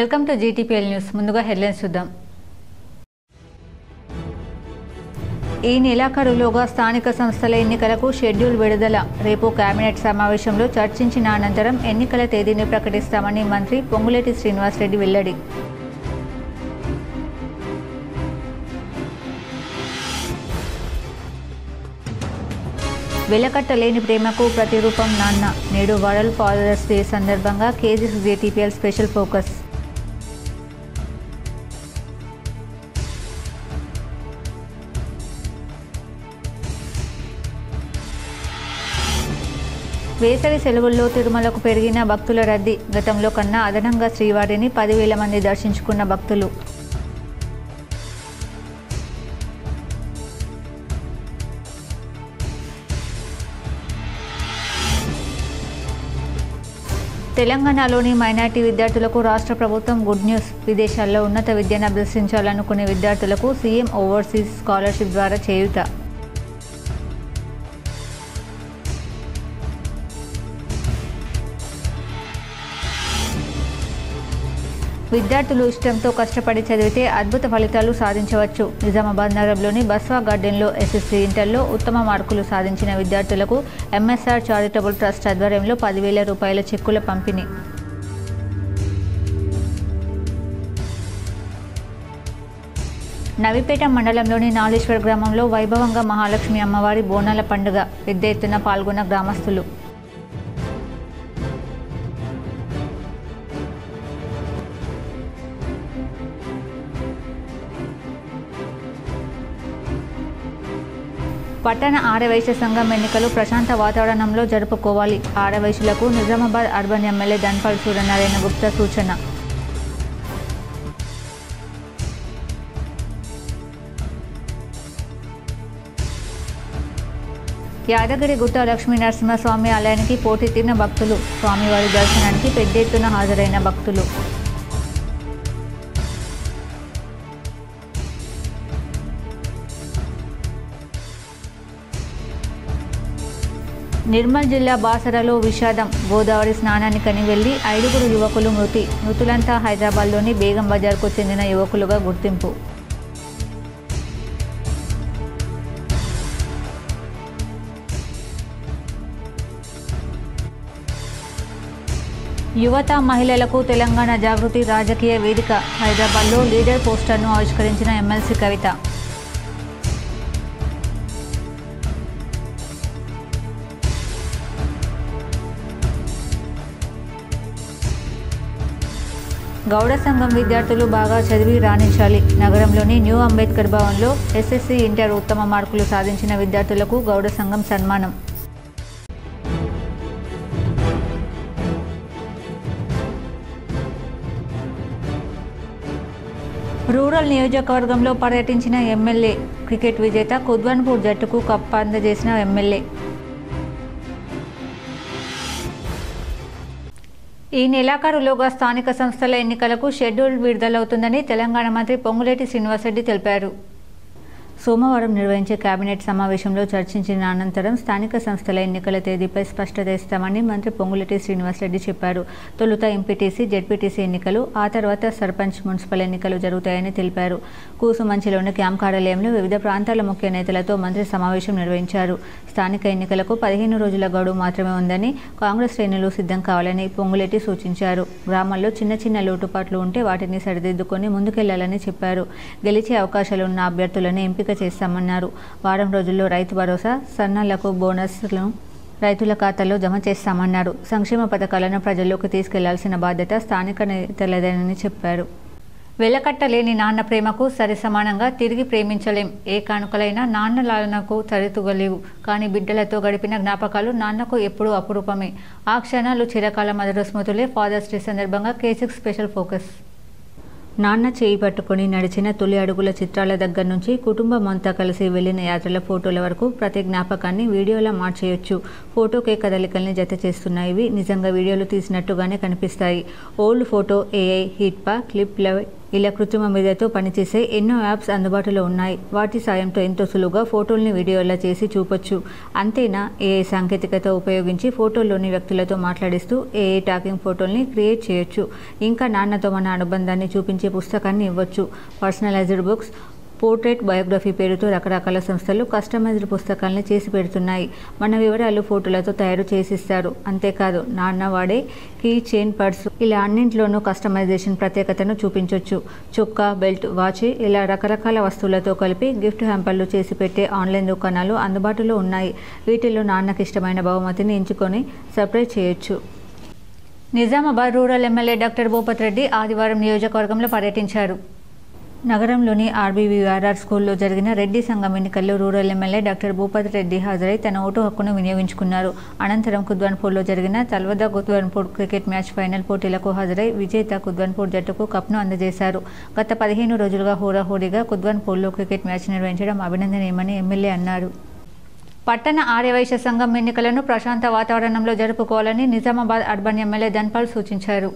Welcome to GTPL news. ముందుగా headlines చూద్దాం. ఈ నెలాఖరులోగా స్థానిక సంస్థల ఎన్నికలకు షెడ్యూల్ విడుదల. రేపు కేబినెట్ సమావేశంలో చర్చించిన అనంతరం ఎన్నికల తేదీని ప్రకటిస్తామని మంత్రి పొంగులేటి శ్రీనివాసరెడ్డి వెల్లడి. వెలకట్టలేని ప్రేమకు ప్రతిరూపం నాన్న. నేడు వరల్డ్ ఫాదర్స్ డే సందర్భంగా కేజీస్ జీటీపీఎల్ స్పెషల్ ఫోకస్. వేసవి సెలవుల్లో తిరుమలకు పెరిగిన భక్తుల రద్దీ. గతంలో కన్నా అదనంగా శ్రీవారిని 10,000 మంది దర్శించుకున్న భక్తులు. తెలంగాణలోని మైనార్టీ విద్యార్థులకు రాష్ట్ర ప్రభుత్వం గుడ్ న్యూస్. విదేశాల్లో ఉన్నత విద్యను అభ్యసించాలనుకునే విద్యార్థులకు సీఎం ఓవర్సీస్ స్కాలర్షిప్ ద్వారా చేయూత. విద్యార్థులు ఇష్టంతో కష్టపడి చదివితే అద్భుత ఫలితాలు సాధించవచ్చు. నిజామాబాద్ నగరంలోని బస్వా గార్డెన్లో ఎస్ఎస్సీ ఇంటర్లో ఉత్తమ మార్కులు సాధించిన విద్యార్థులకు ఎంఎస్ఆర్ చారిటబుల్ ట్రస్ట్ ఆధ్వర్యంలో 10,000 రూపాయల చెక్కుల పంపిణీ. నవిపేట మండలంలోని నాలేశ్వర్ గ్రామంలో వైభవంగా మహాలక్ష్మి అమ్మవారి బోనాల పండుగ. పెద్ద ఎత్తున పాల్గొన్న గ్రామస్తులు. పట్టణ ఆర్యవైశ్య సంఘం ఎన్నికలు ప్రశాంత వాతావరణంలో జరుపుకోవాలి. ఆర్యవైశ్యులకు నిజామాబాద్ అర్బన్ ఎమ్మెల్యే ధన్పాల్ సూర్యనారాయణ గుప్తా సూచన. యాదగిరిగుట్ట లక్ష్మీ నరసింహస్వామి ఆలయానికి పోటెత్తిన భక్తులు. స్వామివారి దర్శనానికి పెద్ద ఎత్తున హాజరైన భక్తులు. నిర్మల్ జిల్లా బాసరలో విషాదం. గోదావరి స్నానానికని వెళ్లి 5 యువకులు మృతి. మృతులంతా హైదరాబాద్లోని బేగం బజార్కు చెందిన యువకులుగా గుర్తింపు. యువత మహిళలకు తెలంగాణ జాగృతి రాజకీయ వేదిక. హైదరాబాద్లో లీడర్ పోస్టర్ను ఆవిష్కరించిన ఎమ్మెల్సీ కవిత. గౌడ సంఘం విద్యార్థులు బాగా చదివి రాణించాలి. నగరంలోని న్యూ అంబేద్కర్ భవన్లో ఎస్ఎస్సీ ఇంటర్ ఉత్తమ మార్కులు సాధించిన విద్యార్థులకు గౌడ సంఘం సన్మానం. రూరల్ నియోజకవర్గంలో పర్యటించిన ఎమ్మెల్యే. క్రికెట్ విజేత కుద్వాన్పూర్ జట్టుకు కప్ అందజేసిన ఎమ్మెల్యే. ఈ నెలాఖరులోగా స్థానిక సంస్థల ఎన్నికలకు షెడ్యూల్ విడుదలవుతుందని తెలంగాణ మంత్రి పొంగులేటి శ్రీనివాసరెడ్డి తెలిపారు. సోమవారం నిర్వహించే కేబినెట్ సమావేశంలో చర్చించిన అనంతరం స్థానిక సంస్థల ఎన్నికల తేదీపై స్పష్టత ఇస్తామని మంత్రి పొంగులేటి శ్రీనివాసరెడ్డి చెప్పారు. తొలుత ఎంపీటీసీ, జెడ్పీటీసీ ఎన్నికలు, ఆ తర్వాత సర్పంచ్, మున్సిపల్ ఎన్నికలు జరుగుతాయని తెలిపారు. కూసుమంచిలోని క్యాంప్ కార్యాలయంలో వివిధ ప్రాంతాల ముఖ్య నేతలతో మంత్రి సమావేశం నిర్వహించారు. స్థానిక ఎన్నికలకు 15 రోజుల గడువు మాత్రమే ఉందని, కాంగ్రెస్ శ్రేణులు సిద్ధం కావాలని పొంగులేటి సూచించారు. గ్రామాల్లో చిన్న లోటుపాట్లు ఉంటే వాటిని సరిదిద్దుకొని ముందుకెళ్లాలని చెప్పారు. గెలిచే అవకాశాలున్న అభ్యర్థులను ఎంపిక చేస్తామన్నారు. వారం రోజుల్లో రైతు భరోసా, సన్నలకు బోనస్లను రైతుల ఖాతాల్లో జమ చేస్తామన్నారు. సంక్షేమ పథకాలను ప్రజల్లోకి తీసుకెళ్లాల్సిన బాధ్యత స్థానిక నేతలదేనని చెప్పారు. వెలకట్టలేని నాన్న ప్రేమకు సరిసమానంగా తిరిగి ప్రేమించలేం. ఏ కానుకలైనా నాన్న లాలనకు సరితూగలేవు. కానీ బిడ్డలతో గడిపిన జ్ఞాపకాలు నాన్నకు ఎప్పుడూ అపురూపమే. ఆ క్షణాలు చిరకాల మధుర స్మృతులే. ఫాదర్స్ డే సందర్భంగా కేసిక్స్ స్పెషల్ ఫోకస్. నాన్న చేయి పట్టుకుని నడిచిన తొలి అడుగుల చిత్రాల దగ్గర నుంచి కుటుంబం అంతా కలిసి వెళ్లిన యాత్రల ఫోటోల వరకు ప్రతి జ్ఞాపకాన్ని వీడియోలా మార్చేయొచ్చు. ఫోటోకే కదలికల్ని జత చేస్తున్నాయి. ఇవి నిజంగా వీడియోలు తీసినట్టుగానే కనిపిస్తాయి. ఓల్డ్ ఫోటో, ఏఐ, హిట్పా, క్లిప్ ఇలా కృత్రిమ మేధతో పనిచేసే ఎన్నో యాప్స్ అందుబాటులో ఉన్నాయి. వాటి సాయంతో ఎంతో సులువుగా ఫోటోల్ని వీడియోలా చేసి చూపొచ్చు. అంతేనా, ఏఐ సాంకేతికత ఉపయోగించి ఫోటోల్లోని వ్యక్తులతో మాట్లాడిస్తూ ఏఐ టాకింగ్ ఫోటోల్ని క్రియేట్ చేయొచ్చు. ఇంకా నాన్నతో మన అనుబంధాన్ని చూపించే పుస్తకాన్ని ఇవ్వచ్చు. పర్సనలైజ్డ్ బుక్స్, పోర్ట్రేట్ బయోగ్రఫీ పేరుతో రకరకాల సంస్థలు కస్టమైజ్డ్ పుస్తకాలను చేసి పెడుతున్నాయి. మన వివరాలు ఫోటోలతో తయారు చేసిస్తారు. అంతేకాదు, నాన్న వాడే కీ చైన్, పర్స్ ఇలా అన్నింటిలోనూ కస్టమైజేషన్ ప్రత్యేకతను చూపించవచ్చు. చొక్కా, బెల్ట్, వాచ్ ఇలా రకరకాల వస్తువులతో కలిపి గిఫ్ట్ హ్యాంపర్లు చేసి పెట్టే ఆన్లైన్ దుకాణాలు అందుబాటులో ఉన్నాయి. వీటిలో నాన్నకి ఇష్టమైన బహుమతిని ఎంచుకొని సర్ప్రైజ్ చేయొచ్చు. Nizamabad rural MLA doctor Bhupath Reddy ఆదివారం నియోజకవర్గంలో పర్యటించారు. నగరంలోని ఆర్బీవీఆర్ఆర్ స్కూల్లో జరిగిన రెడ్డి సంఘం ఎన్నికల్లో rural MLA doctor Bhupath Reddy హాజరై తన ఓటు హక్కును వినియోగించుకున్నారు. అనంతరం కుద్వాన్పూర్లో జరిగిన తల్వద కుద్వాన్పూర్ క్రికెట్ మ్యాచ్ ఫైనల్ పోటీలకు హాజరై విజేత కుద్వాన్పూర్ జట్టుకు కప్ను అందజేశారు. గత 15 రోజులుగా హోరాహోరీగా కుద్వాన్పూర్లో క్రికెట్ మ్యాచ్ నిర్వహించడం అభినందనీయమని ఎమ్మెల్యే అన్నారు. పట్టణ ఆర్యవైశ్య సంఘం ఎన్నికలను ప్రశాంత వాతావరణంలో జరుపుకోవాలని నిజామాబాద్ అర్బన్ ఎమ్మెల్యే ధన్పాల్ సూచించారు.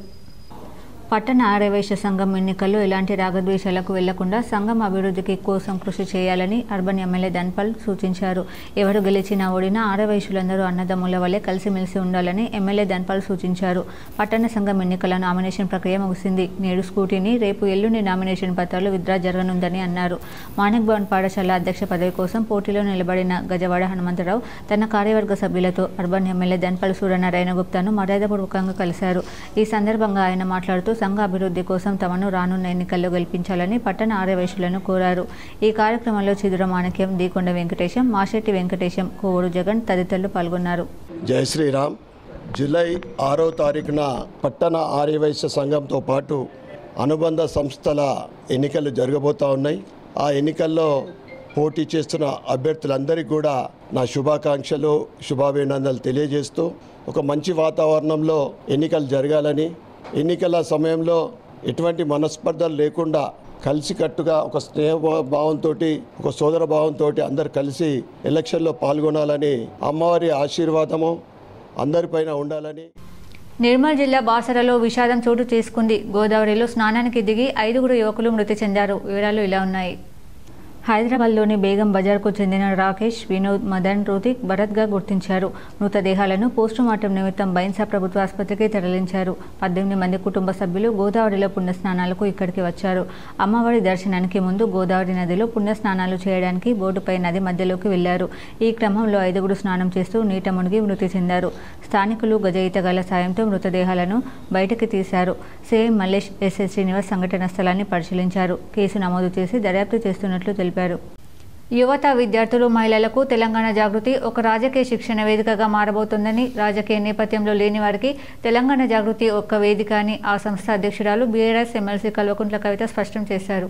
పట్టణ ఆర్యవైశ్య సంఘం ఎన్నికల్లో ఎలాంటి రాగద్వేషాలకు వెళ్లకుండా సంఘం అభివృద్ధికి కోసం కృషి చేయాలని అర్బన్ ఎమ్మెల్యే ధన్పాల్ సూచించారు. ఎవరు గెలిచినా ఓడినా ఆర్యవైశ్యులందరూ అన్నదమ్ముల వలె కలిసిమెలిసి ఉండాలని ఎమ్మెల్యే ధన్పాల్ సూచించారు. పట్టణ సంఘం ఎన్నికల నామినేషన్ ప్రక్రియ ముగిసింది. నేడు స్కూటీని, రేపు ఎల్లుండి నామినేషన్ పత్రాలు విత్డ్రా జరగనుందని అన్నారు. మాణిక్ భవన్ పాఠశాల అధ్యక్ష పదవి కోసం పోటీలో నిలబడిన గజవాడ హనుమంతరావు తన కార్యవర్గ సభ్యులతో అర్బన్ ఎమ్మెల్యే ధన్పాల్ సూర్యనారాయణ గుప్తాను మర్యాదపూర్వకంగా కలిశారు. ఈ సందర్భంగా ఆయన మాట్లాడుతూ సంఘ అభివృద్ధి కోసం తమను రానున్న ఎన్నికల్లో గెలిపించాలని పట్టణ ఆర్యవైశ్యులను కోరారు. ఈ కార్యక్రమంలో చిదుర మాణిక్యం, దీకొండ వెంకటేశం, మాషెట్టి వెంకటేశం, కోవూరు జగన్ తదితరులు పాల్గొన్నారు. జై శ్రీరామ్. జూలై 6వ తారీఖున పట్టణ ఆర్యవైశ్య సంఘంతో పాటు అనుబంధ సంస్థల ఎన్నికలు జరగబోతూ ఉన్నాయి. ఆ ఎన్నికల్లో పోటీ చేస్తున్న అభ్యర్థులందరికీ కూడా నా శుభాకాంక్షలు, శుభాభినందనలు తెలియజేస్తూ ఒక మంచి వాతావరణంలో ఎన్నికలు జరగాలని, ఎన్నికల సమయంలో ఎటువంటి మనస్పర్ధలు లేకుండా కలిసికట్టుగా ఒక స్నేహభావంతో, ఒక సోదర భావంతో అందరు కలిసి ఎలక్షన్లో పాల్గొనాలని, అమ్మవారి ఆశీర్వాదము అందరిపైన ఉండాలని. నిర్మల్ జిల్లా బాసరలో విషాదం చోటు చేసుకుంది. గోదావరిలో స్నానానికి దిగి 5 యువకులు మృతి చెందారు. వివరాలు ఇలా ఉన్నాయి. హైదరాబాద్లోని బేగం బజార్కు చెందిన రాకేష్, వినోద్, మదన్, రుతిక్, భరత్గా గుర్తించారు. మృతదేహాలను పోస్టుమార్టం నిమిత్తం బైన్సా ప్రభుత్వ ఆసుపత్రికి తరలించారు. 18 మంది కుటుంబ సభ్యులు గోదావరిలో పుణ్యస్నానాలకు ఇక్కడికి వచ్చారు. అమ్మవారి దర్శనానికి ముందు గోదావరి నదిలో పుణ్యస్నానాలు చేయడానికి బోటుపై నది మధ్యలోకి వెళ్లారు. ఈ క్రమంలో 5 స్నానం చేస్తూ నీట మునిగి మృతి చెందారు. స్థానికులు గజ ఈతగాళ్ల సాయంతో మృతదేహాలను బయటకు తీశారు. సిఐ మల్లేష్, ఎస్ఐ శ్రీనివాస్ సంఘటన స్థలాన్ని పరిశీలించారు. కేసు నమోదు చేసి దర్యాప్తు చేస్తున్నట్లు తెలిపారు. యువత, విద్యార్థులు, మహిళలకు తెలంగాణ జాగృతి ఒక రాజకీయ శిక్షణ వేదికగా మారబోతోందని, రాజకీయ నేపథ్యంలో లేని వారికి తెలంగాణ జాగృతి ఒక వేదిక అని ఆ సంస్థ అధ్యక్షురాలు బీఆర్ఎస్ ఎమ్మెల్సీ కల్వకుంట్ల కవిత స్పష్టం చేశారు.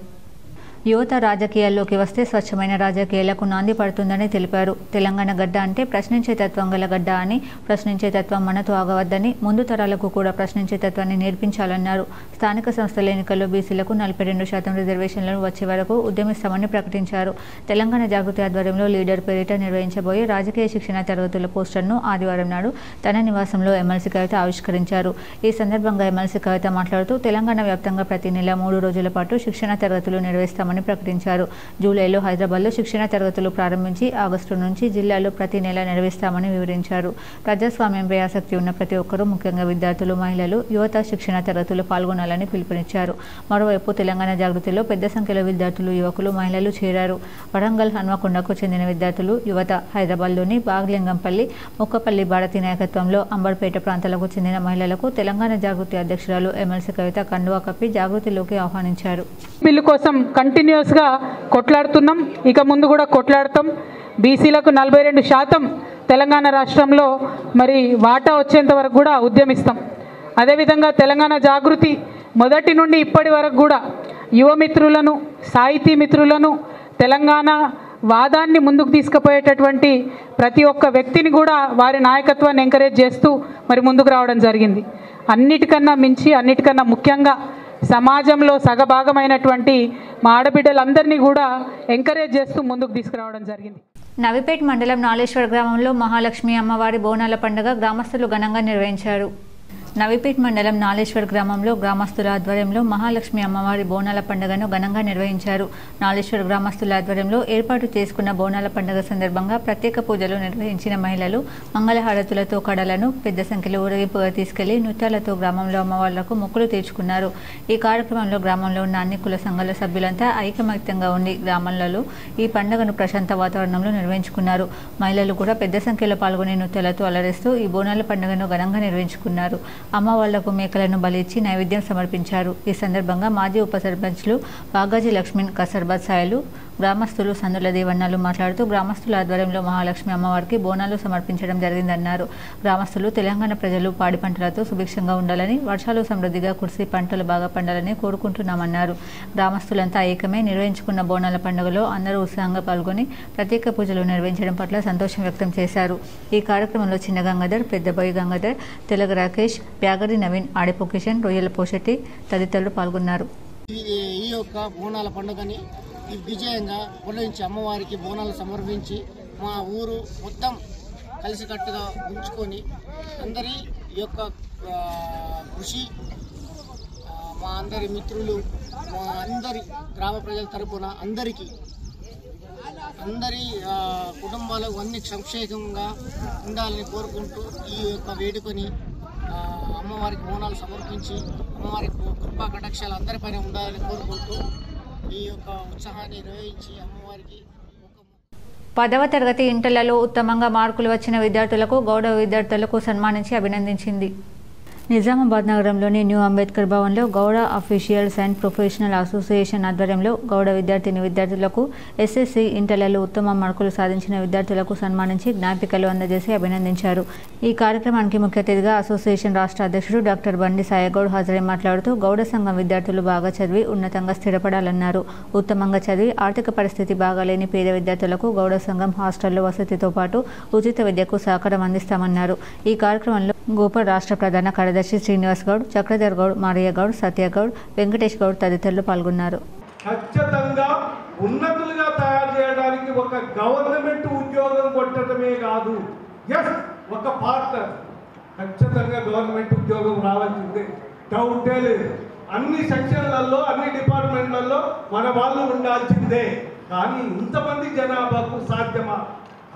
యువత రాజకీయాల్లోకి వస్తే స్వచ్ఛమైన రాజకీయాలకు నాంది పడుతుందని తెలిపారు. తెలంగాణ గడ్డ అంటే ప్రశ్నించే తత్వం గల గడ్డ అని, ప్రశ్నించే తత్వం మనతో ఆగవద్దని, ముందు తరాలకు కూడా ప్రశ్నించే తత్వాన్ని నేర్పించాలన్నారు. స్థానిక సంస్థల ఎన్నికల్లో బీసీలకు 42% రిజర్వేషన్లను వచ్చే వరకు ఉద్యమిస్తామని ప్రకటించారు. తెలంగాణ జాగృతి ఆధ్వర్యంలో లీడర్ పేరిట నిర్వహించబోయే రాజకీయ శిక్షణ తరగతుల పోస్టర్ను ఆదివారం నాడు తన నివాసంలో ఎమ్మెల్సీ కవిత ఆవిష్కరించారు. ఈ సందర్భంగా ఎమ్మెల్సీ కవిత మాట్లాడుతూ తెలంగాణ వ్యాప్తంగా ప్రతి నెల 3 రోజుల పాటు శిక్షణ తరగతులు నిర్వహిస్తామని ప్రకటించారు. జూలైలో హైదరాబాద్లో శిక్షణ తరగతులు ప్రారంభించి ఆగస్టు నుంచి జిల్లాలో ప్రతి నెల నిర్వహిస్తామని వివరించారు. ప్రజాస్వామ్యంపై ఆసక్తి ఉన్న ప్రతి ఒక్కరూ, ముఖ్యంగా విద్యార్థులు, మహిళలు, యువత శిక్షణ తరగతులు పాల్గొనాలని పిలుపునిచ్చారు. మరోవైపు తెలంగాణ జాగృతిలో పెద్ద సంఖ్యలో విద్యార్థులు, యువకులు, మహిళలు చేరారు. వరంగల్, హన్మకొండకు చెందిన విద్యార్థులు, యువత, హైదరాబాద్లోని బాగ్లింగంపల్లి, ముక్కపల్లి భారతి నాయకత్వంలో అంబర్పేట ప్రాంతాలకు చెందిన మహిళలకు తెలంగాణ జాగృతి అధ్యక్షురాలు ఎమ్మెల్సీ కవిత కండువా కప్పి జాగృతిలోకి ఆహ్వానించారు. బిల్లు కోసం కంటిన్యూస్గా కొట్లాడుతున్నాం, ఇక ముందు కూడా కొట్లాడతాం. బీసీలకు 42% తెలంగాణ రాష్ట్రంలో మరి వాటా వచ్చేంత వరకు కూడా ఉద్యమిస్తాం. అదేవిధంగా తెలంగాణ జాగృతి మొదటి నుండి ఇప్పటి వరకు కూడా యువమిత్రులను, సాహితీ మిత్రులను, తెలంగాణ వాదాన్ని ముందుకు తీసుకుపోయేటటువంటి ప్రతి ఒక్క వ్యక్తిని కూడా వారి నాయకత్వాన్ని ఎంకరేజ్ చేస్తూ మరి ముందుకు రావడం జరిగింది. అన్నిటికన్నా మించి, అన్నిటికన్నా ముఖ్యంగా సమాజంలో సగభాగమైనటువంటి మా ఆడబిడ్డలందరినీ కూడా ఎంకరేజ్ చేస్తూ ముందుకు తీసుకురావడం జరిగింది. నవిపేట్ మండలం నాలేశ్వర గ్రామంలో మహాలక్ష్మి అమ్మవారి బోనాల పండుగ గ్రామస్తులు ఘనంగా నిర్వహించారు. నవీపేట్ మండలం నాలేశ్వర్ గ్రామంలో గ్రామస్తుల ఆధ్వర్యంలో మహాలక్ష్మి అమ్మవారి బోనాల పండుగను ఘనంగా నిర్వహించారు. నాలేశ్వర్ గ్రామస్తుల ఆధ్వర్యంలో ఏర్పాటు చేసుకున్న బోనాల పండుగ సందర్భంగా ప్రత్యేక పూజలు నిర్వహించిన మహిళలు మంగళహారతులతో కడలను పెద్ద సంఖ్యలో ఊరేగింపుగా తీసుకెళ్లి నృత్యాలతో గ్రామంలో అమ్మవార్లకు మొక్కులు తీర్చుకున్నారు. ఈ కార్యక్రమంలో గ్రామంలో ఉన్న అన్ని కుల సంఘాల సభ్యులంతా ఐకమత్యంగా ఉండి గ్రామాలలో ఈ పండుగను ప్రశాంత వాతావరణంలో నిర్వహించుకున్నారు. మహిళలు కూడా పెద్ద సంఖ్యలో పాల్గొనే నృత్యాలతో అలరిస్తూ ఈ బోనాల పండుగను ఘనంగా నిర్వహించుకున్నారు. అమ్మవార్లకు మేకలను బలిచ్చి నైవేద్యం సమర్పించారు. ఈ సందర్భంగా మాజీ ఉప సర్పంచ్లు బాగాజీ లక్ష్మణ్, కసర్బాద్ సాయలు, గ్రామస్తులు సందుల దేవన్నాలు మాట్లాడుతూ గ్రామస్తుల ఆధ్వర్యంలో మహాలక్ష్మి అమ్మవారికి బోనాలు సమర్పించడం జరిగిందన్నారు. గ్రామస్తులు తెలంగాణ ప్రజలు పాడి పంటలతో సుభిక్షంగా ఉండాలని, వర్షాలు సమృద్ధిగా కురిసి పంటలు బాగా పండాలని కోరుకుంటున్నామన్నారు. గ్రామస్తులంతా ఏకమై నిర్వహించుకున్న బోనాల పండుగలో అందరూ ఉత్సాహంగా పాల్గొని ప్రత్యేక పూజలు నిర్వహించడం పట్ల సంతోషం వ్యక్తం చేశారు. ఈ కార్యక్రమంలో చిన్న గంగాధర్, పెద్దబోయి గంగాధర్, తెలగ రాకేష్, బ్యాగరి నవీన్, ఆడిపో కిషన్, రొయ్యల పోషెట్టి తదితరులు పాల్గొన్నారు. ఈ యొక్క బోనాల పండుగని విజయంగా నిర్వహించి అమ్మవారికి బోనాలు సమర్పించి మా ఊరు మొత్తం కలిసికట్టుగా ఉంచుకొని అందరి యొక్క కృషి, మా అందరి మిత్రులు, మా అందరి గ్రామ ప్రజల తరపున అందరి కుటుంబాలకు అన్ని సంక్షేమంగా ఉండాలని కోరుకుంటూ ఈ యొక్క వేడుకని అమ్మవారికి బోనాలు సమర్పించి అమ్మవారికి కృపా కటాక్షాలు అందరిపైన ఉండాలని కోరుకుంటూ ఈ యొక్క ఉత్సాహాన్ని నిర్వహించి అమ్మవారికి 10వ తరగతి ఇంటర్లలో ఉత్తమంగా మార్కులు వచ్చిన విద్యార్థులకు గౌరవ విద్యార్థులకు సన్మానించి అభినందించింది. నిజామాబాద్ నగరంలోని న్యూ అంబేద్కర్ భవన్లో Goud officials and professional association ఆధ్వర్యంలో గౌడ విద్యార్థులకు ఎస్ఎస్సి ఇంటర్లలో ఉత్తమ మార్కులు సాధించిన విద్యార్థులకు సన్మానించి జ్ఞాపికలు అందజేసి అభినందించారు. ఈ కార్యక్రమానికి ముఖ్య అతిథిగా అసోసియేషన్ రాష్ట్ర అధ్యక్షుడు డాక్టర్ బండి సాయగౌడ్ హాజరై మాట్లాడుతూ గౌడ సంఘం విద్యార్థులు బాగా చదివి ఉన్నతంగా స్థిరపడాలన్నారు. ఉత్తమంగా చదివి ఆర్థిక పరిస్థితి బాగాలేని పేద విద్యార్థులకు గౌడ సంఘం హాస్టల్లో వసతితో పాటు ఉచిత విద్యకు సహకారం అందిస్తామన్నారు. ఈ కార్యక్రమంలో గోపర్ రాష్ట్ర ప్రధాన కార్యదర్శి శ్రీనివాస్ గౌడ్, చక్రధర్ గౌడ్, మారియా గౌడ్, సత్యగౌడ్, వెంకటేష్ గౌడ్ తదితరులు పాల్గొన్నారు. ఖచ్చితంగా ఉన్నతులుగా తయారు చేయడానికి ఒక గవర్నమెంట్ ఉద్యోగం కొట్టడమే కాదు, ఒక పార్ట్నర్ ఖచ్చితంగా గవర్నమెంట్ ఉద్యోగం రావాల్సిందే, డౌటే లేదు. అన్ని సెక్షన్లలో అన్ని డిపార్ట్మెంట్లలో మన వాళ్ళు ఉండాల్సిందే. కానీ ఇంతమంది జనాభాకు సాధ్యమా?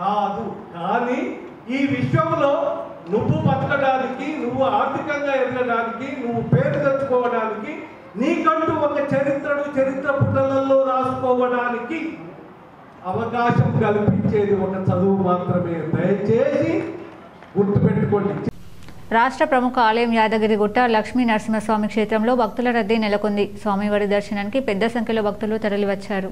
కాదు. కానీ ఈ విశ్వంలో నువ్వు బతకడానికి, నువ్వు ఆర్థికంగా ఎదగడానికి, నువ్వు పేరు తెచ్చుకోవడానికి, నీకంటూ ఒక చరిత్ర పుటలలో రాసుకోవడానికి అవకాశం కల్పించేది ఒక చదువు మాత్రమే. దయచేసి గుర్తుపెట్టుకోండి. రాష్ట్ర ప్రముఖ ఆలయం యాదగిరిగుట్ట లక్ష్మీ నరసింహస్వామి క్షేత్రంలో భక్తుల రద్దీ నెలకొంది. స్వామివారి దర్శనానికి పెద్ద సంఖ్యలో భక్తులు తరలివచ్చారు.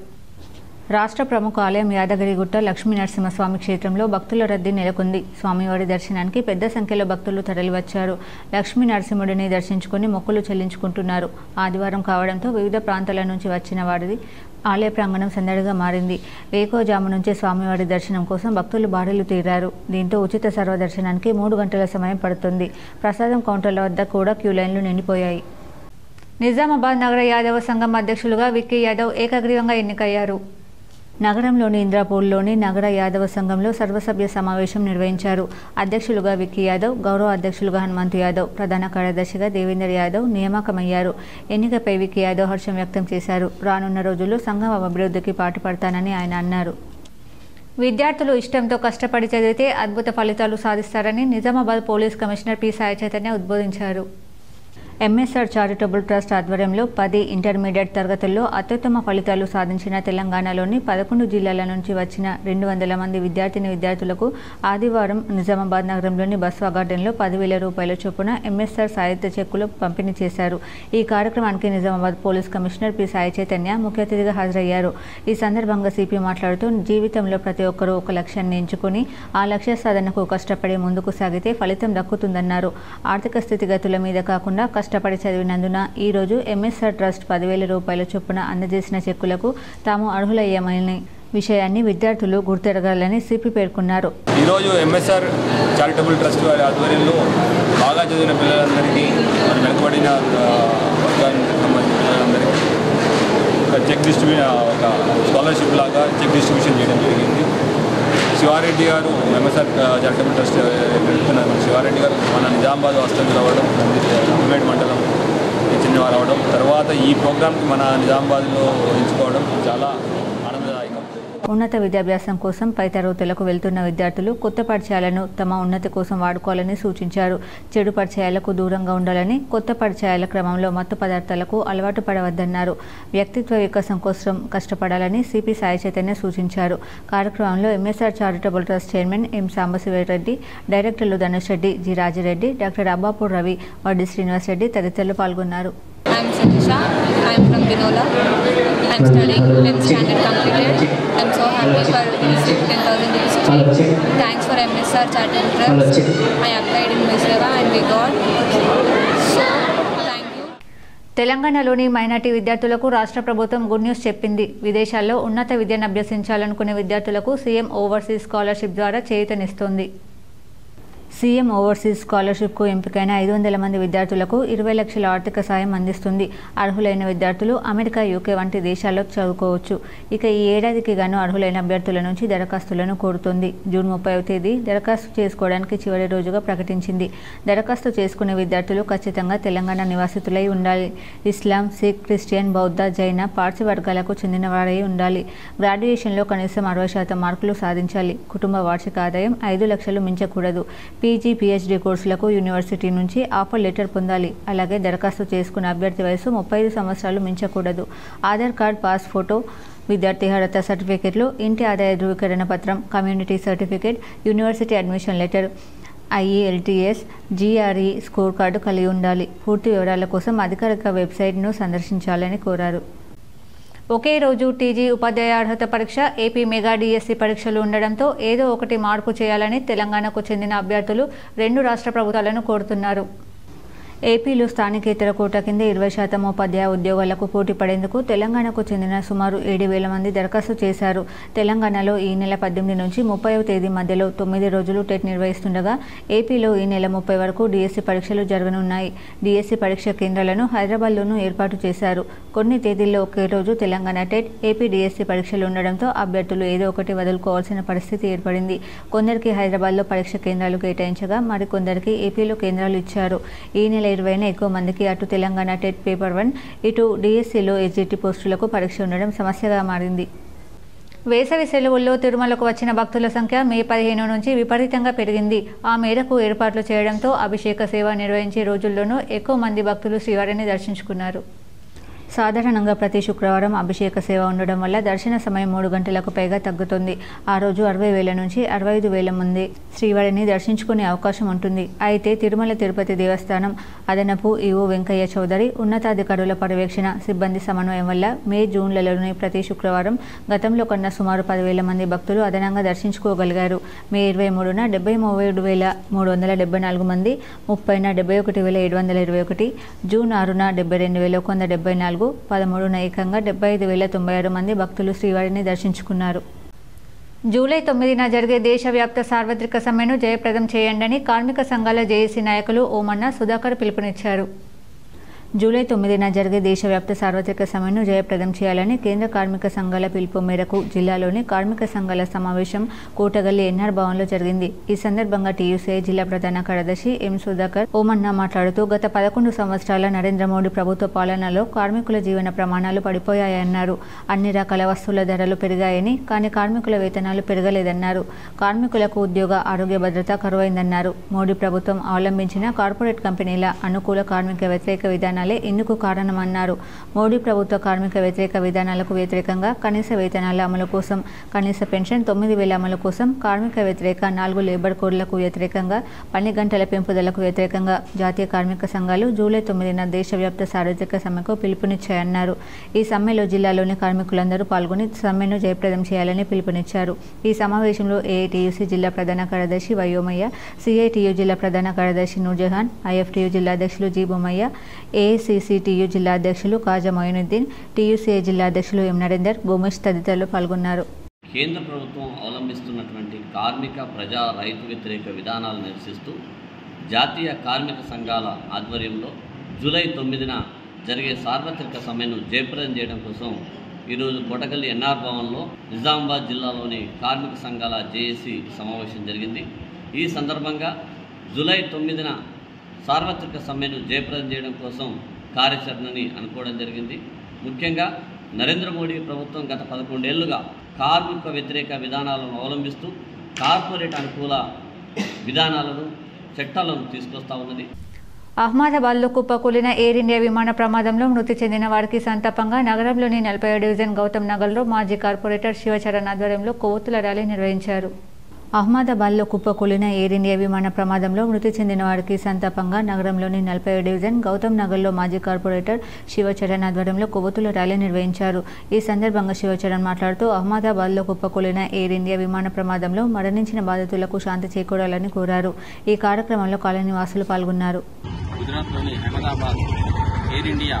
రాష్ట్ర ప్రముఖ ఆలయం యాదగిరిగుట్ట లక్ష్మీ నరసింహస్వామి క్షేత్రంలో భక్తుల రద్దీ నెలకొంది. స్వామివారి దర్శనానికి పెద్ద సంఖ్యలో భక్తులు తరలివచ్చారు. లక్ష్మీ నరసింహుడిని దర్శించుకుని మొక్కులు చెల్లించుకుంటున్నారు. ఆదివారం కావడంతో వివిధ ప్రాంతాల నుంచి వచ్చిన వారి ఆలయ ప్రాంగణం సందడిగా మారింది. వేకోజాము నుంచే స్వామివారి దర్శనం కోసం భక్తులు బారులు తీరారు. దీంతో ఉచిత సర్వదర్శనానికి 3 గంటల సమయం పడుతుంది. ప్రసాదం కౌంటర్ల వద్ద కూడా క్యూ లైన్లు నిండిపోయాయి. నిజామాబాద్ నగర యాదవ సంఘం అధ్యక్షులుగా విక్కీ యాదవ్ ఏకగ్రీవంగా ఎన్నికయ్యారు. నగరంలోని ఇంద్రాపూర్లోని నగర యాదవ సంఘంలో సర్వసభ్య సమావేశం నిర్వహించారు. అధ్యక్షులుగా విక్కీ యాదవ్, గౌరవ అధ్యక్షులుగా హనుమంతు యాదవ్, ప్రధాన కార్యదర్శిగా దేవేందర్ యాదవ్ నియామకమయ్యారు. ఎన్నికపై విక్కీ యాదవ్ హర్షం వ్యక్తం చేశారు. రానున్న రోజుల్లో సంఘం అభివృద్ధికి పాటుపడతానని ఆయన అన్నారు. విద్యార్థులు ఇష్టంతో కష్టపడి చదివితే అద్భుత ఫలితాలు సాధిస్తారని Nizamabad police commissioner P Sai Chaitanya ఉద్బోధించారు. ఎంఎస్ఆర్ చారిటబుల్ ట్రస్ట్ ఆధ్వర్యంలో 10 ఇంటర్మీడియట్ తరగతుల్లో అత్యుత్తమ ఫలితాలు సాధించిన తెలంగాణలోని 11 జిల్లాల నుంచి వచ్చిన 200 మంది విద్యార్థులకు ఆదివారం నిజామాబాద్ నగరంలోని బస్వా గార్డెన్లో 10,000 రూపాయల చొప్పున ఎంఎస్ఆర్ సాహిత్య చెక్కులు పంపిణీ చేశారు. ఈ కార్యక్రమానికి Nizamabad police commissioner P Sai Chaitanya ముఖ్య అతిథిగా హాజరయ్యారు. ఈ సందర్భంగా సిపి మాట్లాడుతూ జీవితంలో ప్రతి ఒక్కరూ ఒక లక్ష్యాన్ని ఎంచుకుని ఆ లక్ష్య సాధనకు కష్టపడి ముందుకు సాగితే ఫలితం దక్కుతుందన్నారు. ఆర్థిక స్థితిగతుల మీద కాకుండా కష్టపడి చదివినందున ఈరోజు ఎంఎస్ఆర్ ట్రస్ట్ 10,000 రూపాయల చొప్పున అందజేసిన చెక్కులకు తాము అర్హులయ్యామని విషయాన్ని విద్యార్థులు గుర్తెరగాలని సిపి పేర్కొన్నారు. ఈరోజు ఎంఎస్ఆర్ చారిటబుల్ ట్రస్ట్ వారి ఆధ్వర్యంలో బాగా చదివిన పిల్లలందరికీ, వెనుకబడిన వర్గానికి సంబంధించిన పిల్లలందరికీ ఒక ఒక స్కాలర్షిప్ లాగా చెక్ డిస్ట్రిబ్యూషన్ చేయడం జరిగింది. శివారెడ్డి గారు ఎంఎస్ఆర్ చారిటబుల్ ట్రస్ట్ నడుపుతున్నారు. శివారెడ్డి గారు మన నిజామాబాద్ హాస్టల్ రావడం రావడం, తర్వాత ఈ ప్రోగ్రామ్కి మన నిజామాబాద్లో ఎంచుకోవడం చాలా ఆనందదాయకం. ఉన్నత విద్యాభ్యాసం కోసం పై తరగతులకు వెళ్తున్న విద్యార్థులు కొత్త పరిచయాలను తమ ఉన్నతి కోసం వాడుకోవాలని సూచించారు. చెడు పరిచయాలకు దూరంగా ఉండాలని, కొత్త పరిచయాల క్రమంలో మత్తు పదార్థాలకు అలవాటు పడవద్దన్నారు. వ్యక్తిత్వ వికాసం కోసం కష్టపడాలని సిపి సాయి చైతన్య సూచించారు. కార్యక్రమంలో MSR charitable trust chairman M Sambasiva Reddy, డైరెక్టర్లు ధనుష్ రెడ్డి, జి రాజిరెడ్డి, డాక్టర్ అబ్బాపూర్ రవి, వడ్డి శ్రీనివాస్ రెడ్డి తదితరులు పాల్గొన్నారు. I am Sanisha. I am from Binola. I am studying 10th standard completed. I am so happy for receiving 10,000 history. Thanks for MSR Charitable Trust. I applied in Misera and we got. So, thank you. తెలంగాణలోని minority విద్యార్థులకు రాష్ట్ర ప్రభుత్వం good news చెప్పింది. విదేశాల్లో ఉన్నత విద్యను అభ్యసించాలనుకునే విద్యార్థులకు CM overseas scholarship ద్వారా చేయూతనిస్తోంది. సీఎం ఓవర్సీస్ స్కాలర్షిప్కు ఎంపికైన 500 మంది విద్యార్థులకు 20 లక్షల ఆర్థిక సాయం అందిస్తుంది. అర్హులైన విద్యార్థులు అమెరికా, యూకే వంటి దేశాల్లో చదువుకోవచ్చు. ఇక ఈ ఏడాదికి గాను అర్హులైన అభ్యర్థుల నుంచి దరఖాస్తులను కోరుతుంది. జూన్ 30వ తేదీ దరఖాస్తు చేసుకోవడానికి చివరి రోజుగా ప్రకటించింది. దరఖాస్తు చేసుకునే విద్యార్థులు ఖచ్చితంగా తెలంగాణ నివాసితులై ఉండాలి. ఇస్లాం, సిక్, క్రిస్టియన్, బౌద్ధ, జైన, పార్సీ వర్గాలకు చెందినవారై ఉండాలి. గ్రాడ్యుయేషన్లో కనీసం 60% మార్కులు సాధించాలి. కుటుంబ వార్షిక ఆదాయం 5 లక్షలు మించకూడదు. పీజీ, పీహెచ్డీ కోర్సులకు యూనివర్సిటీ నుంచి ఆఫర్ లెటర్ పొందాలి. అలాగే దరఖాస్తు చేసుకున్న అభ్యర్థి వయసు 35 సంవత్సరాలు మించకూడదు. ఆధార్ కార్డ్, పాస్ ఫోటో, విద్యార్థి అర్హత సర్టిఫికెట్లు, ఇంటి ఆదాయ ధృవీకరణ పత్రం, community certificate, university admission letter, IELTS, GRE score card కలిగి ఉండాలి. పూర్తి వివరాల కోసం అధికారిక వెబ్సైట్ను సందర్శించాలని కోరారు. ఒకే రోజు టీజీ ఉపాధ్యాయ అర్హత పరీక్ష, ఏపీ మెగా డిఎస్సి పరీక్షలు ఉండడంతో ఏదో ఒకటి మార్పు చేయాలని తెలంగాణకు చెందిన అభ్యర్థులు 2 రాష్ట్ర ప్రభుత్వాలను కోరుతున్నారు. ఏపీలో స్థానికేతర కోటా కింద 20% ఉపాధ్యాయ ఉద్యోగాలకు పోటీ పడేందుకు తెలంగాణకు చెందిన సుమారు 7,000 మంది దరఖాస్తు చేశారు. తెలంగాణలో ఈ నెల 18 నుంచి 30వ తేదీ మధ్యలో 9 రోజులు టెట్ నిర్వహిస్తుండగా ఏపీలో ఈ నెల 30 వరకు డిఎస్సి పరీక్షలు జరగనున్నాయి. డిఎస్సి పరీక్ష కేంద్రాలను హైదరాబాద్లోనూ ఏర్పాటు చేశారు. కొన్ని తేదీల్లో ఒకే రోజు తెలంగాణ టెట్, ఏపీ డిఎస్సి పరీక్షలు ఉండడంతో అభ్యర్థులు ఏదో ఒకటి వదులుకోవాల్సిన పరిస్థితి ఏర్పడింది. కొందరికి హైదరాబాద్లో పరీక్ష కేంద్రాలు కేటాయించగా మరికొందరికి ఏపీలో కేంద్రాలు ఇచ్చారు. ఈ నెల 20న ఎక్కువ మందికి అటు తెలంగాణ టెట్ పేపర్ 1, ఇటు డిఎస్సిలో ఎస్జిటి పోస్టులకు పరీక్ష ఉండడం సమస్యగా మారింది. వేసవి సెలవుల్లో తిరుమలకు వచ్చిన భక్తుల సంఖ్య మే 15 నుంచి విపరీతంగా పెరిగింది. ఆ మేరకు ఏర్పాట్లు చేయడంతో అభిషేక సేవ నిర్వహించే రోజుల్లోనూ ఎక్కువ మంది భక్తులు శ్రీవారిని దర్శించుకున్నారు. సాధారణంగా ప్రతి శుక్రవారం అభిషేక సేవ ఉండడం వల్ల దర్శన సమయం 3 గంటలకు పైగా తగ్గుతుంది. ఆ రోజు 60,000 నుంచి 65,000 మంది శ్రీవారిని దర్శించుకునే అవకాశం ఉంటుంది. అయితే తిరుమల తిరుపతి దేవస్థానం అదనపు ఈవో వెంకయ్య చౌదరి ఉన్నతాధికారుల పర్యవేక్షణ, సిబ్బంది సమన్వయం వల్ల మే, జూన్లలోని ప్రతి శుక్రవారం గతంలో కన్నా సుమారు 10,000 మంది భక్తులు అదనంగా దర్శించుకోగలిగారు. మే 23న 73,374 మంది, 30న 71,721, జూన్ 6న 72,174, 13న ఏకంగా 75,096 మంది భక్తులు శ్రీవారిని దర్శించుకున్నారు. జూలై 9న జరిగే దేశవ్యాప్త సార్వత్రిక సమ్మెను జయప్రదం చేయండని కార్మిక సంఘాల జేఏసీ నాయకులు ఓమన్న, సుధాకర్ పిలుపునిచ్చారు. జూలై 9న జరిగే దేశవ్యాప్త సార్వత్రిక సమ్మెను జయప్రదం చేయాలని కేంద్ర కార్మిక సంఘాల పిలుపు మేరకు జిల్లాలోని కార్మిక సంఘాల సమావేశం కోటగల్లి ఎన్ఆర్ భవన్లో జరిగింది. ఈ సందర్భంగా టీయూసీఐ జిల్లా ప్రధాన కార్యదర్శి ఎం సుధాకర్ ఓమన్న మాట్లాడుతూ గత 11 సంవత్సరాల నరేంద్ర మోడీ ప్రభుత్వ పాలనలో కార్మికుల జీవన ప్రమాణాలు పడిపోయాయన్నారు. అన్ని రకాల వస్తువుల ధరలు పెరిగాయని, కానీ కార్మికుల వేతనాలు పెరగలేదన్నారు. కార్మికులకు ఉద్యోగ, ఆరోగ్య భద్రత కరువైందన్నారు. మోడీ ప్రభుత్వం అవలంబించిన కార్పొరేట్ కంపెనీల అనుకూల కార్మిక వ్యతిరేక విధానాలు ఇందుకు కారణమన్నారు. మోడీ ప్రభుత్వ కార్మిక వ్యతిరేక విధానాలకు వ్యతిరేకంగా కనీస వేతనాల అమలు కోసం, కనీస పెన్షన్ 9,000 అమలు కోసం, కార్మిక వ్యతిరేక 4 లేబర్ కోడ్లకు వ్యతిరేకంగా, పని గంటల పెంపుదలకు వ్యతిరేకంగా జాతీయ కార్మిక సంఘాలు జూలై 9న దేశవ్యాప్త సార్వత్రిక సమ్మెకు పిలుపునిచ్చాయన్నారు. ఈ సమ్మెలో జిల్లాలోని కార్మికులందరూ పాల్గొని సమ్మెను జయప్రదం చేయాలని పిలుపునిచ్చారు. ఈ సమావేశంలో ఏఐటీయూసీ జిల్లా ప్రధాన కార్యదర్శి వయోమయ్య, సిఐటియు జిల్లా ప్రధాన కార్యదర్శి నూర్జహాన్, ఐఎఫ్టియు జిల్లా అధ్యక్షులు జీ బొమ్మయ్య, ఏఐసీసీటీయు జిల్లా అధ్యక్షులు కాజా మొయినుద్దీన్, టీయూసీఐ జిల్లా అధ్యక్షులు ఎం నరేందర్, భూమేష్ తదితరులు పాల్గొన్నారు. కేంద్ర ప్రభుత్వం అవలంబిస్తున్నటువంటి కార్మిక, ప్రజా, రైతు వ్యతిరేక విధానాలు నిరసిస్తూ జాతీయ కార్మిక సంఘాల ఆధ్వర్యంలో జూలై 9న జరిగే సార్వత్రిక సమ్మెను జయప్రదం చేయడం కోసం ఈరోజు కోటగల్లి ఎన్ఆర్ భవన్లో నిజామాబాద్ జిల్లాలోని కార్మిక సంఘాల జేఏసీ సమావేశం జరిగింది. ఈ సందర్భంగా జూలై 9న సార్వత్రిక సమ్మెను జయప్రదం చేయడం కోసం కార్యాచరణని అనుకోవడం జరిగింది. ముఖ్యంగా నరేంద్ర మోడీ ప్రభుత్వం గత 11 ఏళ్లుగా కార్మిక వ్యతిరేక విధానాలను అవలంబిస్తూ కార్పొరేట్ అనుకూల విధానాలను చట్టాలను తీసుకొస్తా ఉన్నది. అహ్మదాబాద్లో కుప్పకూలిన ఎయిర్ ఇండియా విమాన ప్రమాదంలో మృతి చెందిన వారికి సంతాపంగా నగరంలోని 40వ డివిజన్ గౌతమ్ నగర్లో మాజీ కార్పొరేటర్ శివచరణ్ ఆధ్వర్యంలో కొవ్వొత్తుల ర్యాలీ నిర్వహించారు. అహ్మదాబాద్లో కుప్పకూలిన ఎయిర్ ఇండియా విమాన ప్రమాదంలో మృతి చెందిన వారికి సంతాపంగా నగరంలోని 40వ డివిజన్ గౌతమ్ నగర్లో మాజీ కార్పొరేటర్ శివచరణ్ ఆధ్వర్యంలో కొవ్వొత్తుల ర్యాలీ నిర్వహించారు. ఈ సందర్భంగా శివచరణ్ మాట్లాడుతూ అహ్మదాబాద్లో కుప్పకూలిన ఎయిర్ ఇండియా విమాన ప్రమాదంలో మరణించిన బాధితులకు శాంతి చేకూరాలని కోరారు. ఈ కార్యక్రమంలో కాలనీ వాసులు పాల్గొన్నారు. గుజరాత్లోని అహ్మదాబాద్ ఎయిర్ ఇండియా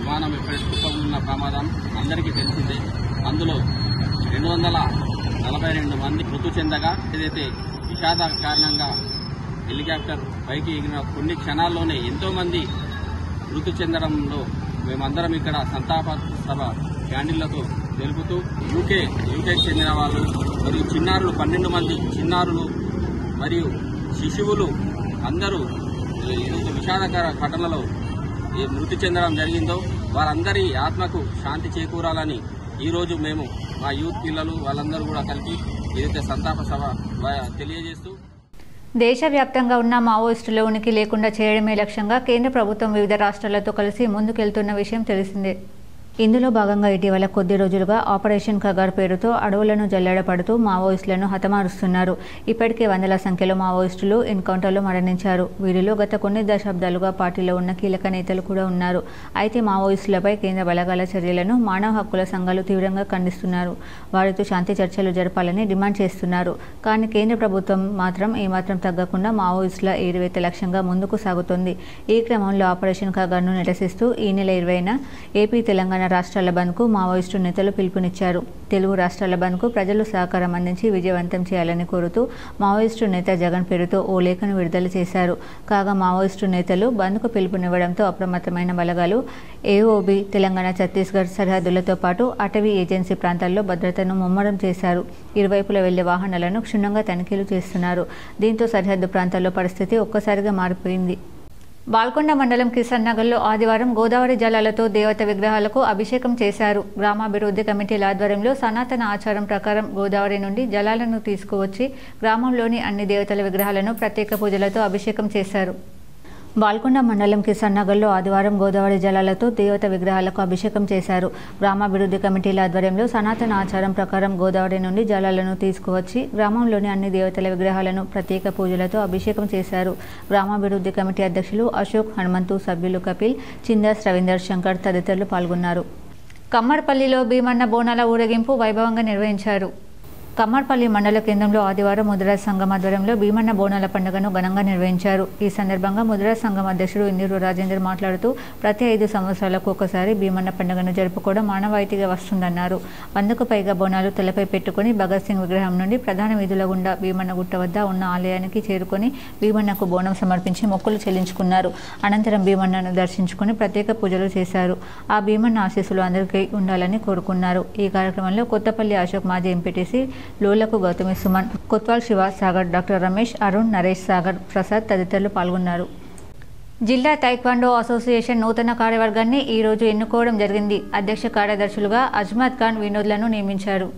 విమానం ఎక్కడ కుప్పకూలిన ప్రమాదం అందరికీ తెలిసిందే. అందులో 242 మంది మృతి చెందగా ఏదైతే విషాద కారణంగా హెలికాప్టర్ పైకి ఎగిరిన కొన్ని క్షణాల్లోనే ఎంతోమంది మృతి చెందడంలో మేమందరం ఇక్కడ సంతాప సభ క్యాండిళ్లతో తెలుపుతూ యూకేకి చెందిన వాళ్ళు మరియు చిన్నారులు 12 మంది చిన్నారులు మరియు శిశువులు అందరూ ఏదైతే విషాదకర ఘటనలో మృతి చెందడం జరిగిందో వారందరి ఆత్మకు శాంతి చేకూరాలని ఈరోజు మేము మా యూత్ పిల్లలు వాళ్ళందరూ కూడా కలిపి ఏదైతే సంతాప సభ తెలియజేస్తూ దేశవ్యాప్తంగా ఉన్న మావోయిస్టుల ఉనికి లేకుండా చేయడమే లక్ష్యంగా కేంద్ర ప్రభుత్వం వివిధ రాష్ట్రాలతో కలిసి ముందుకెళ్తున్న విషయం తెలిసిందే. ఇందులో భాగంగా ఇటీవల కొద్ది రోజులుగా ఆపరేషన్ కగార్ పేరుతో అడవులను జల్లెడపడుతూ మావోయిస్టులను హతమారుస్తున్నారు. ఇప్పటికే వందల సంఖ్యలో మావోయిస్టులు ఎన్కౌంటర్లో మరణించారు. వీరిలో గత కొన్ని దశాబ్దాలుగా పార్టీలో ఉన్న కీలక నేతలు కూడా ఉన్నారు. అయితే మావోయిస్టులపై కేంద్ర బలగాల చర్యలను మానవ హక్కుల సంఘాలు తీవ్రంగా ఖండిస్తున్నారు. వారితో శాంతి చర్చలు జరపాలని డిమాండ్ చేస్తున్నారు. కానీ కేంద్ర ప్రభుత్వం మాత్రం ఏమాత్రం తగ్గకుండా మావోయిస్టుల ఏరివేత లక్ష్యంగా ముందుకు సాగుతోంది. ఈ క్రమంలో ఆపరేషన్ కగార్ను నిరసిస్తూ ఈ నెల 20న ఏపీ తెలంగాణ రాష్ట్రాల బంద్కు మావోయిస్టు నేతలు పిలుపునిచ్చారు. తెలుగు రాష్ట్రాల బంద్కు ప్రజలు సహకారం అందించి విజయవంతం చేయాలని కోరుతూ మావోయిస్టు నేత జగన్ పేరుతో ఓ లేఖను విడుదల చేశారు. కాగా మావోయిస్టు నేతలు బంద్కు పిలుపునివ్వడంతో అప్రమత్తమైన బలగాలు ఏఓబీ తెలంగాణ ఛత్తీస్గఢ్ సరిహద్దులతో పాటు అటవీ ఏజెన్సీ ప్రాంతాల్లో భద్రతను ముమ్మరం చేశారు. ఇరువైపులా వెళ్లే వాహనాలను క్షుణ్ణంగా తనిఖీలు చేస్తున్నారు. దీంతో సరిహద్దు ప్రాంతాల్లో పరిస్థితి ఒక్కసారిగా మారిపోయింది. బాల్కొండ మండలం కిషన్ నగర్లో ఆదివారం గోదావరి జలాలతో దేవత విగ్రహాలకు అభిషేకం చేశారు. గ్రామాభివృద్ధి కమిటీల ఆధ్వర్యంలో సనాతన ఆచారం ప్రకారం గోదావరి నుండి జలాలను తీసుకువచ్చి గ్రామంలోని అన్ని దేవతల విగ్రహాలను ప్రత్యేక పూజలతో అభిషేకం చేశారు. బాల్కొండ మండలం కిషన్ నగర్లో ఆదివారం గోదావరి జలాలతో దేవత విగ్రహాలకు అభిషేకం చేశారు. గ్రామాభివృద్ధి కమిటీల ఆధ్వర్యంలో సనాతన ఆచారం ప్రకారం గోదావరి నుండి జలాలను తీసుకువచ్చి గ్రామంలోని అన్ని దేవతల విగ్రహాలను ప్రత్యేక పూజలతో అభిషేకం చేశారు. గ్రామాభివృద్ధి కమిటీ అధ్యక్షులు అశోక్, హనుమంతు, సభ్యులు కపిల్, చిందాస్, రవీందర్ శంకర్ తదితరులు పాల్గొన్నారు. కమ్మర్పల్లిలో భీమన్న బోనాల ఊరేగింపు వైభవంగా నిర్వహించారు. కమ్మర్పల్లి మండల కేంద్రంలో ఆదివారం ముదిరాజ్ సంఘం ఆధ్వర్యంలో భీమన్న బోనాల పండుగను ఘనంగా నిర్వహించారు. ఈ సందర్భంగా ముదిరాజ్ సంఘం అధ్యక్షుడు ఇందిరు రాజేందర్ మాట్లాడుతూ ప్రతి 5 సంవత్సరాలకు ఒకసారి భీమన్న పండుగను జరుపుకోవడం మానవాయితీగా వస్తుందన్నారు. 100కు పైగా బోనాలు తలపై పెట్టుకుని భగత్ సింగ్ విగ్రహం నుండి ప్రధాన వీధుల గుండా భీమన్న గుట్ట వద్ద ఉన్న ఆలయానికి చేరుకొని భీమన్నకు బోనం సమర్పించి మొక్కులు చెల్లించుకున్నారు. అనంతరం భీమన్నను దర్శించుకుని ప్రత్యేక పూజలు చేశారు. ఆ భీమన్న ఆశీస్సులు అందరికీ ఉండాలని కోరుకున్నారు. ఈ కార్యక్రమంలో కొత్తపల్లి అశోక్, మాజీ ఎంపీటీసీ లోలకు గౌతమి సుమన్, కొత్వాల్ శివ, సాగర్, డాక్టర్ రమేష్, అరుణ్, నరేష్, సాగర్, ప్రసాద్ తదితరులు పాల్గొన్నారు. జిల్లా తైక్వాండో అసోసియేషన్ నూతన కార్యవర్గాన్ని ఈరోజు ఎన్నుకోవడం జరిగింది. అధ్యక్ష కార్యదర్శులుగా అజ్మద్ ఖాన్, వినోద్లను నియమించారు.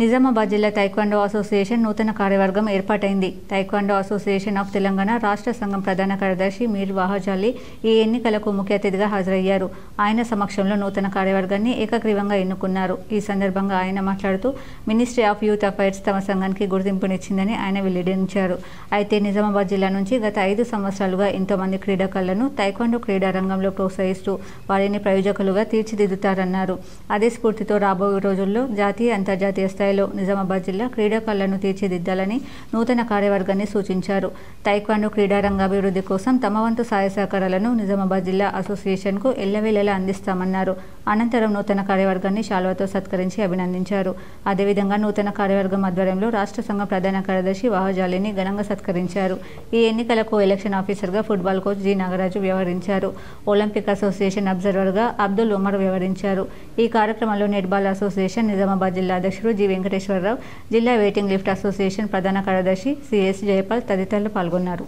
నిజామాబాద్ జిల్లా తైక్వాండో అసోసియేషన్ నూతన కార్యవర్గం ఏర్పాటైంది. తైక్వాండో అసోసియేషన్ ఆఫ్ తెలంగాణ రాష్ట్ర సంఘం ప్రధాన కార్యదర్శి మీర్ వాహజాలి ఈ ఎన్నికలకు ముఖ్య అతిథిగా హాజరయ్యారు. ఆయన సమక్షంలో నూతన కార్యవర్గాన్ని ఏకగ్రీవంగా ఎన్నుకున్నారు. ఈ సందర్భంగా ఆయన మాట్లాడుతూ మినిస్ట్రీ ఆఫ్ యూత్ అఫైర్స్ తమ సంఘానికి గుర్తింపునిచ్చిందని ఆయన వెల్లడించారు. అయితే నిజామాబాద్ జిల్లా నుంచి గత 5 సంవత్సరాలుగా ఎంతో మంది క్రీడాకారులను తైక్వాండో క్రీడా రంగంలో ప్రోత్సహిస్తూ వారిని ప్రయోజకులుగా తీర్చిదిద్దుతారన్నారు. అదే స్ఫూర్తితో రాబోయే రోజుల్లో జాతీయ, అంతర్జాతీయ స్థాయిలో నిజామాబాద్ జిల్లా క్రీడాకారులను తీర్చిదిద్దాలని నూతన కార్యవర్గాన్ని సూచించారు. తైక్వాండో క్రీడా రంగాభివృద్ధి కోసం తమ వంతు సహాయ సహకారాలను నిజామాబాద్ జిల్లా అసోసియేషన్కు ఎల్లవేళలా అందిస్తామన్నారు. అనంతరం నూతన కార్యవర్గాన్ని శాల్వాతో సత్కరించి అభినందించారు. అదేవిధంగా నూతన కార్యవర్గం ఆధ్వర్యంలో రాష్ట్ర సంఘం ప్రధాన కార్యదర్శి వాహజాలిని ఘనంగా సత్కరించారు. ఈ ఎన్నికలకు ఎలక్షన్ ఆఫీసర్గా ఫుట్బాల్ కోచ్ జి నాగరాజు వ్యవహరించారు. ఒలింపిక్ అసోసియేషన్ అబ్జర్వర్గా అబ్దుల్ ఉమర్ వ్యవహరించారు. ఈ కార్యక్రమంలో నెట్బాల్ అసోసియేషన్ నిజామాబాద్ జిల్లా అధ్యక్షుడు జి వెంకటేశ్వరరావు, జిల్లా వెయిటింగ్ లిఫ్ట్ అసోసియేషన్ ప్రధాన కార్యదర్శి సిఎస్ జయపాల్ తదితరులు పాల్గొన్నారు.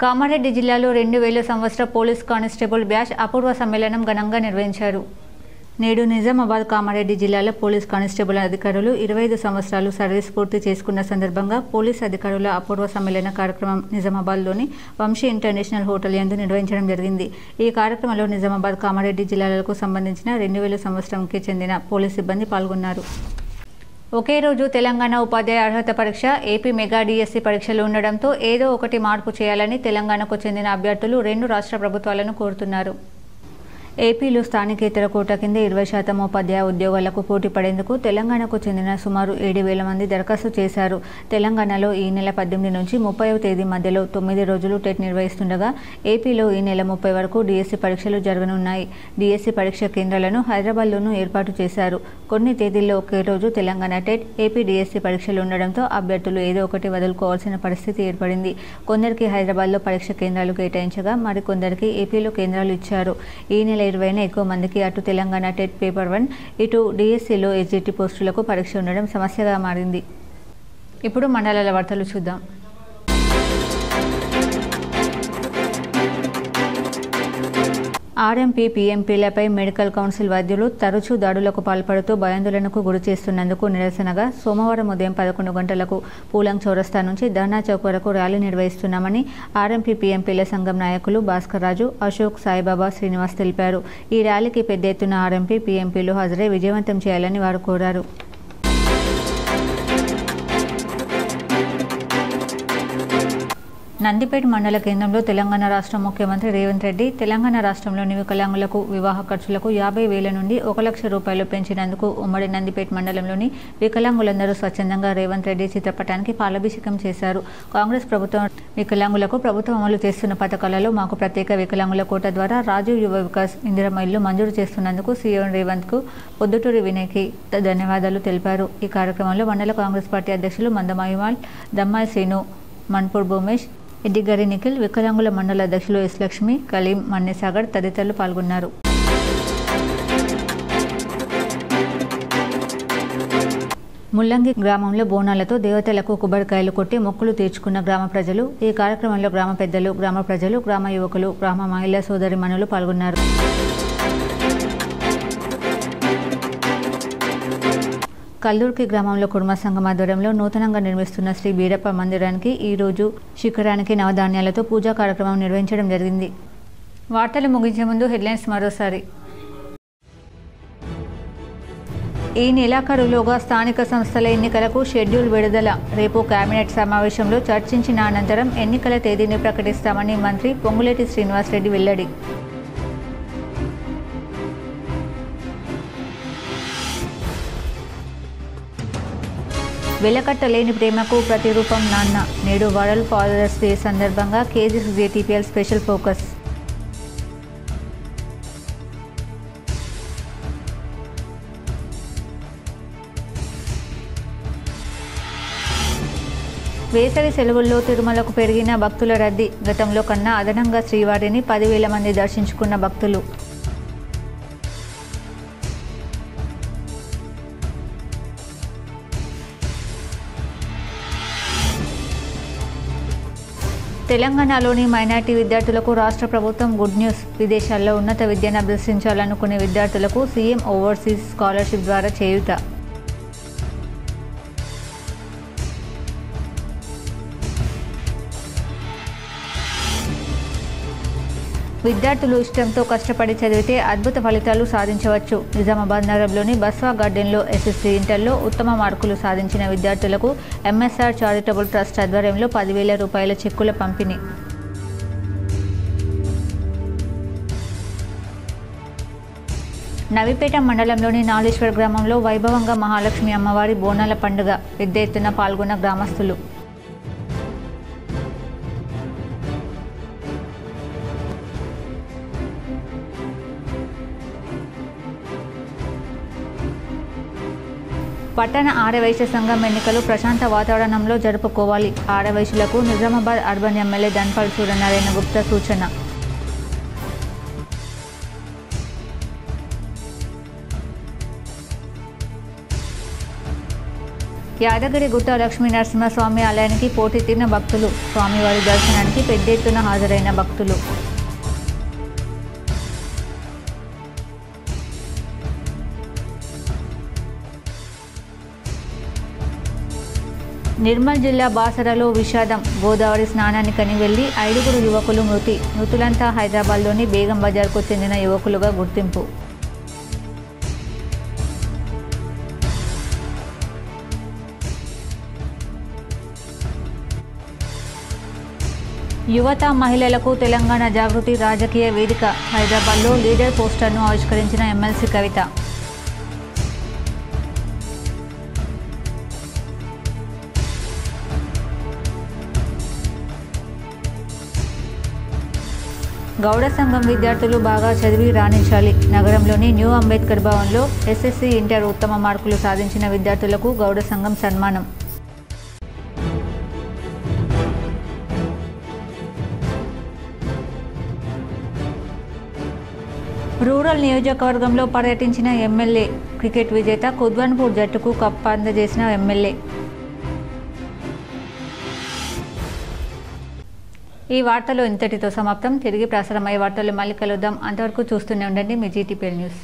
కామారెడ్డి జిల్లాలో 2000 సంవత్సర పోలీస్ కానిస్టేబుల్ బ్యాచ్ అపూర్వ సమ్మేళనం ఘనంగా నిర్వహించారు. నేడు నిజామాబాద్ కామారెడ్డి జిల్లాల పోలీస్ కానిస్టేబుల్ అధికారులు 25 సంవత్సరాలు సర్వీస్ పూర్తి చేసుకున్న సందర్భంగా పోలీస్ అధికారుల అపూర్వ సమ్మేళన కార్యక్రమం నిజామాబాద్లోని వంశీ ఇంటర్నేషనల్ హోటల్ యందు నిర్వహించడం జరిగింది. ఈ కార్యక్రమంలో నిజామాబాద్ కామారెడ్డి జిల్లాలకు సంబంధించిన 2000 సంవత్సరంకి చెందిన పోలీస్ సిబ్బంది పాల్గొన్నారు. ఒకే రోజు తెలంగాణ ఉపాధ్యాయ అర్హత పరీక్ష, ఏపీ మెగా డిఎస్సి పరీక్షలు ఉండడంతో ఏదో ఒకటి మార్పు చేయాలని తెలంగాణకు చెందిన అభ్యర్థులు 2 రాష్ట్ర ప్రభుత్వాలను కోరుతున్నారు. ఏపీలో స్థానికేతర కోటా కింద 20% ఉపాధ్యాయ ఉద్యోగాలకు పోటీ పడేందుకు తెలంగాణకు చెందిన సుమారు 7,000 మంది దరఖాస్తు చేశారు. తెలంగాణలో ఈ నెల 18 నుంచి 30వ తేదీ మధ్యలో 9 రోజులు టెట్ నిర్వహిస్తుండగా ఏపీలో ఈ నెల 30 వరకు డిఎస్సి పరీక్షలు జరగనున్నాయి. డిఎస్సి పరీక్ష కేంద్రాలను హైదరాబాద్లోనూ ఏర్పాటు చేశారు. కొన్ని తేదీల్లో ఒకే రోజు తెలంగాణ టెట్, ఏపీ డిఎస్సి పరీక్షలు ఉండడంతో అభ్యర్థులు ఏదో ఒకటి వదులుకోవాల్సిన పరిస్థితి ఏర్పడింది. కొందరికి హైదరాబాద్లో పరీక్ష కేంద్రాలు కేటాయించగా మరికొందరికి ఏపీలో కేంద్రాలు ఇచ్చారు. ఈ నెల 20న ఎక్కువ మందికి అటు తెలంగాణ టెట్ పేపర్ 1, ఇటు డిఎస్సిలో ఎస్జిటి పోస్టులకు పరీక్ష ఉండడం సమస్యగా మారింది. ఇప్పుడు మండలాల వార్తలు చూద్దాం. ఆర్ఎంపీ, పీఎంపీలపై మెడికల్ కౌన్సిల్ వైద్యులు తరచూ దాడులకు పాల్పడుతూ భయాందోళనకు గురి చేస్తున్నందుకు నిరసనగా సోమవారం ఉదయం 11 గంటలకు పూలంగ్ చౌరస్తా నుంచి ధర్నా చౌక్ వరకు ర్యాలీ నిర్వహిస్తున్నామని ఆర్ఎంపీ, పీఎంపీల సంఘం నాయకులు భాస్కర్ రాజు, అశోక్, సాయిబాబా, శ్రీనివాస్ తెలిపారు. ఈ ర్యాలీకి పెద్ద ఎత్తున ఆర్ఎంపీ, పీఎంపీలు హాజరై విజయవంతం చేయాలని వారు కోరారు. నందిపేట మండల కేంద్రంలో తెలంగాణ రాష్ట్ర ముఖ్యమంత్రి రేవంత్ రెడ్డి తెలంగాణ రాష్ట్రంలోని వికలాంగులకు వివాహ ఖర్చులకు 50,000 నుండి 1,00,000 రూపాయలు పెంచినందుకు ఉమ్మడి నందిపేట మండలంలోని వికలాంగులందరూ స్వచ్ఛందంగా రేవంత్ రెడ్డి చిత్రపటానికి పాలాభిషేకం చేశారు. కాంగ్రెస్ ప్రభుత్వం వికలాంగులకు ప్రభుత్వం అమలు చేస్తున్న పథకాలలో మాకు ప్రత్యేక వికలాంగుల కోట ద్వారా రాజీవ్ యువ వికాస్, ఇందిరమ్మ ఇల్లు మంజూరు చేస్తున్నందుకు సీఎం రేవంత్కు పొద్దుటూరి వినయ్కి ధన్యవాదాలు తెలిపారు. ఈ కార్యక్రమంలో మండల కాంగ్రెస్ పార్టీ అధ్యక్షులు మందమాయిమాల్, దమ్మాయి శ్రీను, మన్పూర్ భూమేష్, ఎడ్డిగరి నిఖిల్, వికలాంగుల మండల అధ్యక్షులు ఎస్ లక్ష్మి, కలీం, మన్నెసాగర్ తదితరులు పాల్గొన్నారు. ముల్లంగి గ్రామంలో బోనాలతో దేవతలకు కొబ్బరికాయలు కొట్టి మొక్కులు తీర్చుకున్న గ్రామ ప్రజలు. ఈ కార్యక్రమంలో గ్రామ పెద్దలు, గ్రామ ప్రజలు, గ్రామ యువకులు, గ్రామ మహిళా సోదరిమణులు పాల్గొన్నారు. కల్లూర్కి గ్రామంలో కుర్మ సంఘం ఆధ్వర్యంలో నూతనంగా నిర్మిస్తున్న శ్రీ బీరప్ప మందిరానికి ఈరోజు శిఖరానికి నవధాన్యాలతో పూజా కార్యక్రమం నిర్వహించడం జరిగింది. వార్తలు ముగించే ముందు హెడ్లైన్స్ మరోసారి. ఈ నెలాఖరులోగా స్థానిక సంస్థల ఎన్నికలకు షెడ్యూల్ విడుదల. రేపు కేబినెట్ సమావేశంలో చర్చించిన అనంతరం ఎన్నికల తేదీని ప్రకటిస్తామని మంత్రి పొంగులేటి శ్రీనివాసరెడ్డి వెల్లడి. వెలకట్టలేని ప్రేమకు ప్రతిరూపం నాన్న. నేడు వరల్డ్ ఫాదర్స్ డే సందర్భంగా KGCTPL స్పెషల్ ఫోకస్. వేసవి సెలవుల్లో తిరుమలకు పెరిగిన భక్తుల రద్దీ. గతంలో కన్నా అదనంగా శ్రీవారిని 10,000 మంది దర్శించుకున్న భక్తులు. తెలంగాణలోని మైనార్టీ విద్యార్థులకు రాష్ట్ర ప్రభుత్వం గుడ్ న్యూస్. విదేశాల్లో ఉన్నత విద్యను అభ్యసించాలనుకునే విద్యార్థులకు సీఎం ఓవర్సీస్ స్కాలర్షిప్ ద్వారా చేయూత. విద్యార్థులు ఇష్టంతో కష్టపడి చదివితే అద్భుత ఫలితాలు సాధించవచ్చు. నిజామాబాద్ నగరంలోని బస్వా గార్డెన్లో SSC ఇంటర్లో ఉత్తమ మార్కులు సాధించిన విద్యార్థులకు MSR చారిటబుల్ ట్రస్ట్ ఆధ్వర్యంలో 10,000 రూపాయల చెక్కుల పంపిణీ. నవిపేట మండలంలోని నాలేశ్వర్ గ్రామంలో వైభవంగా మహాలక్ష్మి అమ్మవారి బోనాల పండుగ. పెద్ద ఎత్తున పాల్గొన్న గ్రామస్తులు. పట్టణ ఆర్యవైశ్య సంఘం ఎన్నికలు ప్రశాంత వాతావరణంలో జరుపుకోవాలి. ఆర్యవైశ్యులకు నిజామాబాద్ అర్బన్ ఎమ్మెల్యే ధన్పాల్ సూర్యనారాయణ గుప్తా సూచన. యాదగిరిగుట్ట లక్ష్మీ నరసింహస్వామి ఆలయానికి పోటెత్తిన భక్తులు. స్వామివారి దర్శనానికి పెద్ద ఎత్తున హాజరైన భక్తులు. నిర్మల్ జిల్లా బాసరలో విషాదం. గోదావరి స్నానానికని వెళ్లి 5 యువకులు మృతి. మృతులంతా హైదరాబాద్లోని బేగం బజార్కు చెందిన యువకులుగా గుర్తింపు. యువత మహిళలకు తెలంగాణ జాగృతి రాజకీయ వేదిక. హైదరాబాద్లో లీడర్ పోస్టర్ను ఆవిష్కరించిన ఎమ్మెల్సీ కవిత. గౌడ సంఘం విద్యార్థులు బాగా చదివి రాణించాలి. నగరంలోని న్యూ అంబేద్కర్ భవన్లో ఎస్ఎస్సీ ఇంటర్ ఉత్తమ మార్కులు సాధించిన విద్యార్థులకు గౌడ సంఘం సన్మానం. రూరల్ నియోజకవర్గంలో పర్యటించిన ఎమ్మెల్యే. క్రికెట్ విజేత కుద్వాన్పూర్ జట్టుకు కప్ అందజేసిన ఎమ్మెల్యే. ఈ వార్తలు ఇంతటితో సమాప్తం. తిరిగి ప్రసారమయ్యే వార్తలు మళ్ళీ కలుద్దాం. అంతవరకు చూస్తూనే ఉండండి మీ జీటీపీఎల్ న్యూస్.